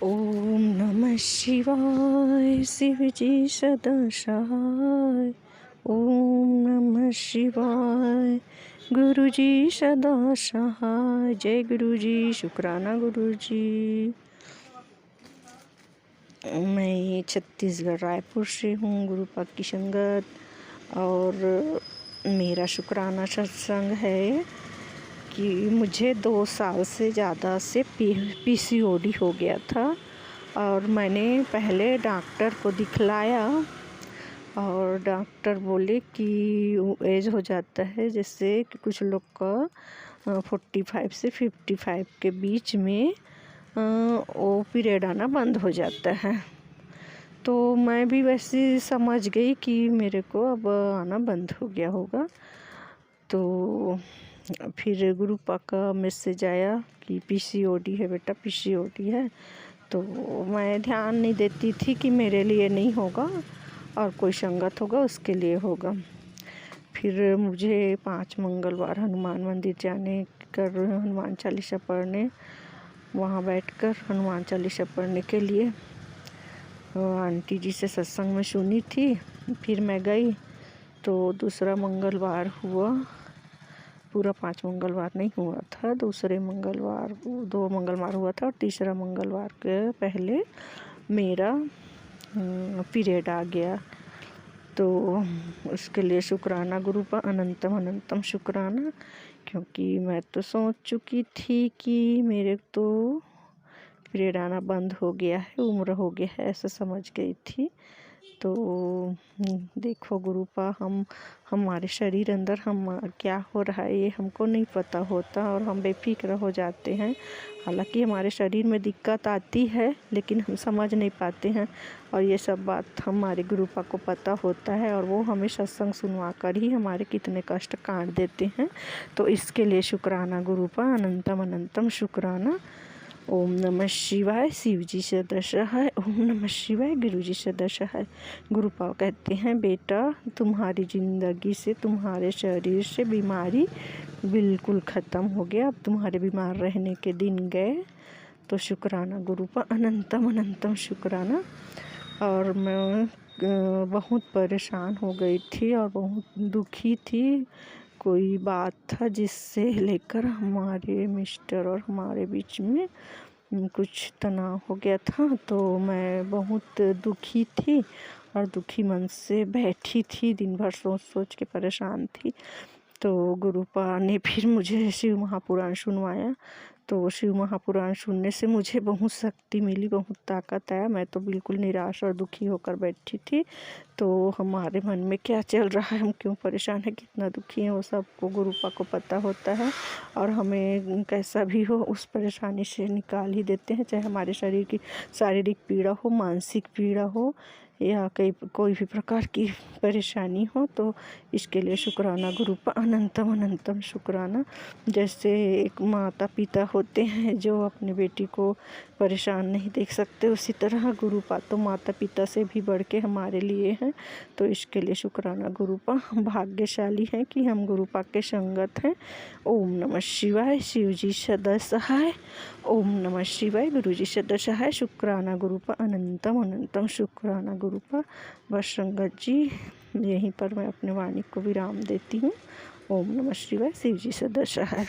ओम नमः शिवाय शिव जी सदा सहाय। ओम नमः शिवाय गुरु जी सदा सहाय। जय गुरु जी, शुक्राना गुरु जी। मैं छत्तीसगढ़ रायपुर से हूँ, गुरु पाक की संगत। और मेरा शुक्राना सत्संग है कि मुझे 2 साल से ज़्यादा से पीसीओडी हो गया था और मैंने पहले डॉक्टर को दिखलाया और डॉक्टर बोले कि एज हो जाता है, जैसे कि कुछ लोग का 45 से 55 के बीच में वो पीरियड आना बंद हो जाता है। तो मैं भी वैसे समझ गई कि मेरे को अब आना बंद हो गया होगा। तो फिर गुरु पाक का मैसेज आया कि पीसीओडी है बेटा, पीसीओडी है। तो मैं ध्यान नहीं देती थी कि मेरे लिए नहीं होगा और कोई संगत होगा उसके लिए होगा। फिर मुझे 5 मंगलवार हनुमान मंदिर जाने कर हनुमान चालीसा पढ़ने, वहाँ बैठकर हनुमान चालीसा पढ़ने के लिए आंटी जी से सत्संग में सुनी थी। फिर मैं गई तो दूसरा मंगलवार हुआ, पूरा 5 मंगलवार नहीं हुआ था। दूसरे मंगलवार 2 मंगलवार हुआ था और तीसरा मंगलवार के पहले मेरा पीरियड आ गया। तो उसके लिए शुक्राना गुरु का अनंतम अनंतम शुक्राना, क्योंकि मैं तो सोच चुकी थी कि मेरे तो पीरियड आना बंद हो गया है, उम्र हो गया है, ऐसा समझ गई थी। तो देखो गुरुपा, हमारे शरीर अंदर हम क्या हो रहा है ये हमको नहीं पता होता और हम बेफिक्र हो जाते हैं। हालांकि हमारे शरीर में दिक्कत आती है लेकिन हम समझ नहीं पाते हैं, और ये सब बात हमारे गुरुपा को पता होता है और वो हमें सत्संग सुनवा कर ही हमारे कितने कष्ट काट देते हैं। तो इसके लिए शुक्राना गुरुपा, अनंतम अनंतम शुक्राना। ओम नमः शिवाय शिव जी सदा सहाय। ओम नमः शिवाय गुरु जी सदा सहाय। गुरुपाल कहते हैं, बेटा तुम्हारी ज़िंदगी से, तुम्हारे शरीर से बीमारी बिल्कुल ख़त्म हो गया, अब तुम्हारे बीमार रहने के दिन गए। तो शुक्राना गुरुपा, अनंतम अनंतम शुक्राना। और मैं बहुत परेशान हो गई थी और बहुत दुखी थी। कोई बात था जिससे लेकर हमारे मिस्टर और हमारे बीच में कुछ तनाव हो गया था। तो मैं बहुत दुखी थी और दुखी मन से बैठी थी, दिन भर सोच सोच के परेशान थी। तो गुरुपा ने फिर मुझे शिव महापुराण सुनवाया। तो शिव महापुराण सुनने से मुझे बहुत शक्ति मिली, बहुत ताकत आया। मैं तो बिल्कुल निराश और दुखी होकर बैठी थी। तो हमारे मन में क्या चल रहा है, हम क्यों परेशान हैं, कितना दुखी हैं, वो सबको गुरुपा को पता होता है। और हमें कैसा भी हो उस परेशानी से निकाल ही देते हैं, चाहे हमारे शरीर की शारीरिक पीड़ा हो, मानसिक पीड़ा हो या कोई भी प्रकार की परेशानी हो। तो इसके लिए शुक्राना गुरुपा, अनंतम अनंतम शुक्राना। जैसे एक माता पिता होते हैं जो अपनी बेटी को परेशान नहीं देख सकते, उसी तरह गुरुपा तो माता पिता से भी बढ़ के हमारे लिए हैं। तो इसके लिए शुक्राना गुरुपा, हम भाग्यशाली हैं कि हम गुरुपा के संगत हैं। ओम नमः शिवाय शिव जी सदा सहाय। ओम नमः शिवाय गुरु जी सदा सहाय। शुक्राना गुरुपा, अनंतम अनंतम शुक्राना गुरुपा। बस संगत जी, यहीं पर मैं अपने वाणी को विराम देती हूँ। ओम नमः शिवाय शिव जी सदा सहाय।